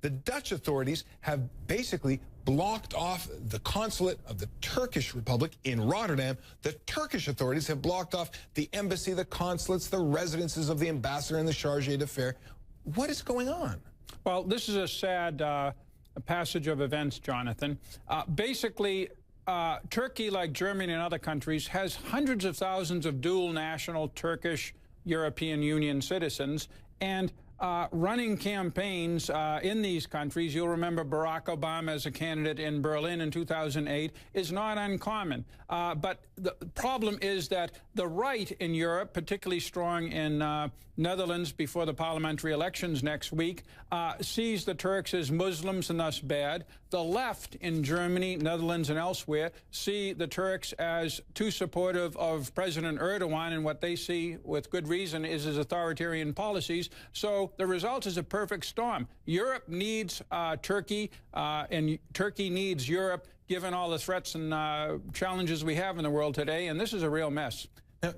the Dutch authorities have basically blocked off the consulate of the Turkish Republic in Rotterdam. The Turkish authorities have blocked off the embassy, the consulates, the residences of the ambassador and the charge d'affaires. What is going on? Well, this is a sad passage of events, Jonathan. Basically, Turkey, like Germany and other countries, has hundreds of thousands of dual national Turkish European Union citizens, and running campaigns in these countries, you'll remember Barack Obama as a candidate in Berlin in 2008, is not uncommon. But the problem is that the right in Europe, particularly strong in Netherlands before the parliamentary elections next week, sees the Turks as Muslims and thus bad. The left in Germany, Netherlands, and elsewhere see the Turks as too supportive of President Erdogan, and what they see, with good reason, is his authoritarian policies. So the result is a perfect storm. Europe needs Turkey, and Turkey needs Europe, given all the threats and challenges we have in the world today, and this is a real mess. Now,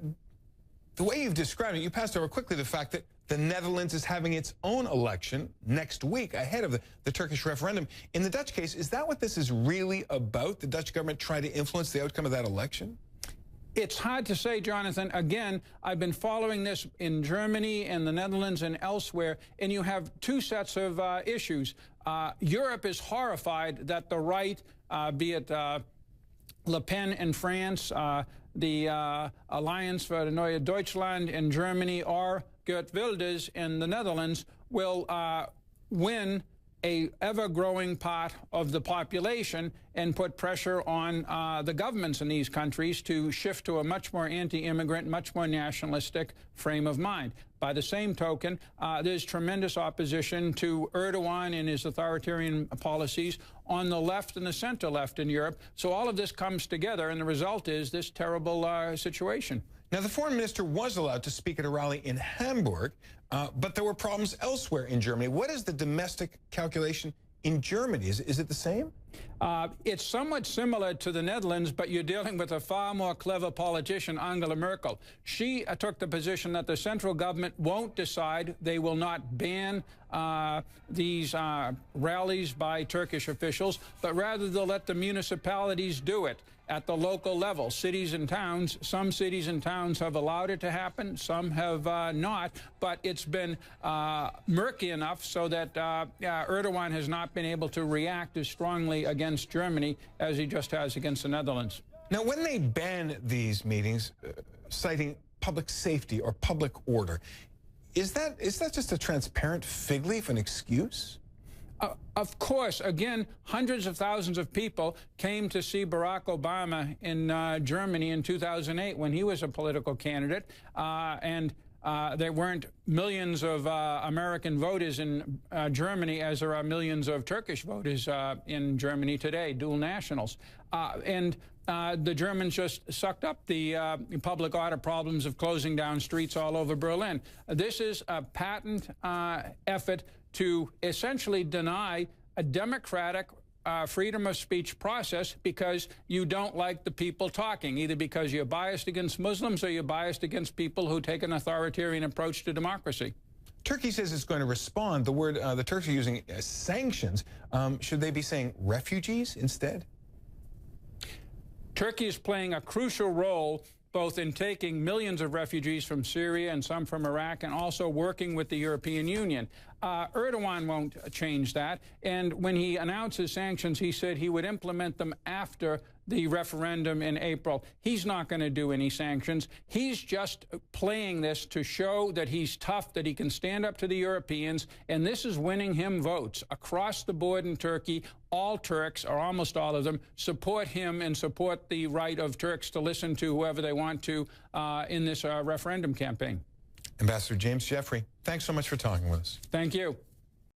the way you've described it, you passed over quickly the fact that the Netherlands is having its own election next week ahead of the Turkish referendum. In the Dutch case, is that what this is really about? The Dutch government trying to influence the outcome of that election? It's hard to say, Jonathan. Again, I've been following this in Germany and the Netherlands and elsewhere, and you have two sets of issues. Europe is horrified that the right, be it Le Pen in France, the Alliance for the Neue Deutschland in Germany, or Geert Wilders in the Netherlands, will win a ever-growing part of the population and put pressure on the governments in these countries to shift to a much more anti-immigrant, much more nationalistic frame of mind. By the same token, there's tremendous opposition to Erdogan and his authoritarian policies on the left and the center-left in Europe. So all of this comes together, and the result is this terrible situation. Now, the foreign minister was allowed to speak at a rally in Hamburg, but there were problems elsewhere in Germany. What is the domestic calculation in Germany? Is it the same? It's somewhat similar to the Netherlands, but you're dealing with a far more clever politician, Angela Merkel. She took the position that the central government won't decide. They will not ban these rallies by Turkish officials, but rather they'll let the municipalities do it at the local level. Cities and towns, some cities and towns have allowed it to happen, some have not, but it's been murky enough so that Erdogan has not been able to react as strongly against Germany as he just has against the Netherlands. Now, when they ban these meetings, citing public safety or public order, is that just a transparent fig leaf, an excuse? Of course, again, hundreds of thousands of people came to see Barack Obama in Germany in 2008 when he was a political candidate, and there weren't millions of American voters in Germany as there are millions of Turkish voters in Germany today, dual nationals. And the Germans just sucked up the public order problems of closing down streets all over Berlin. This is a patent effort to essentially deny a democratic freedom of speech process because you don't like the people talking, either because you're biased against Muslims or you're biased against people who take an authoritarian approach to democracy. Turkey says it's going to respond. The word the Turks are using sanctions. Should they be saying refugees instead? Turkey is playing a crucial role both in taking millions of refugees from Syria and some from Iraq, and also working with the European Union. Erdogan won't change that, and when he announces sanctions, he said he would implement them after the referendum in April. He's not going to do any sanctions. He's just playing this to show that he's tough, that he can stand up to the Europeans, and this is winning him votes. Across the board in Turkey, all Turks, or almost all of them, support him and support the right of Turks to listen to whoever they want to in this referendum campaign. Ambassador James Jeffrey, thanks so much for talking with us. Thank you.